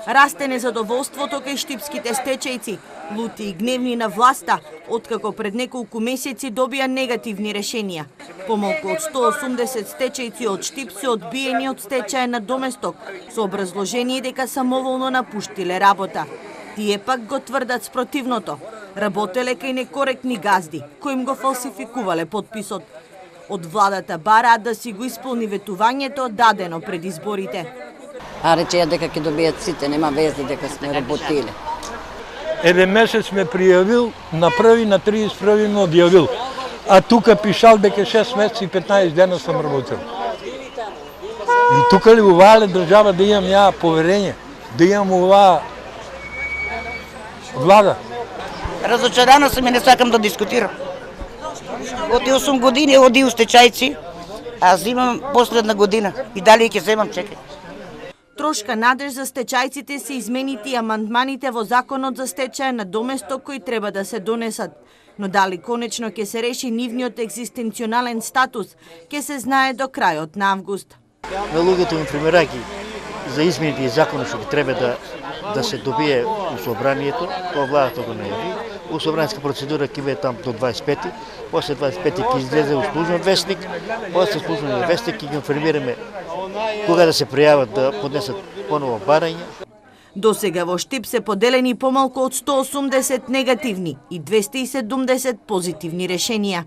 Расте незадоволството кај штипските стечајци, лути и гневни на власта, откако пред неколку месеци добија негативни решенија. Помалку од 180 стечајци од Штип се одбиени од стечај на Доместок, со образложение дека самоволно напуштиле работа. Тие пак го тврдат спротивното. Работеле кај некоректни газди, кои им го фалсификувале подписот. Од владата бараат да си го исполни ветувањето дадено пред изборите. А речеја дека ќе добијат сите, нема веза дека сме работиле. Еден месец ме пријавил, на 31 ме одјавил. А тука пишал дека 6 месеци и 15 дена сум работил. И тука ли оваа држава да имам ја поверење, да имам оваа влада? Разочарана сум и не сакам да дискутирам. Од 8 години оди у стечајци, а земам последна година. И дали ќе земам, чекај. Трошка надеж за стечајците се измените и амандманите во Законот за стечај на Доместок кои треба да се донесат. Но дали конечно ќе се реши нивниот екзистенционален статус, ќе се знае до крајот на август. На луѓето им примерајќи за измените и законот што треба да се добие у собранието, тоа владата го најави. У собранска процедура ќе биде там до 25-ти, после 25-ти ќе излезе у службен вестник, после службен вестник ќе ги информираме кога да се пријават да поднесат поново барање. До сега во Штип се поделени помалку од 180 негативни и 270 позитивни решенија.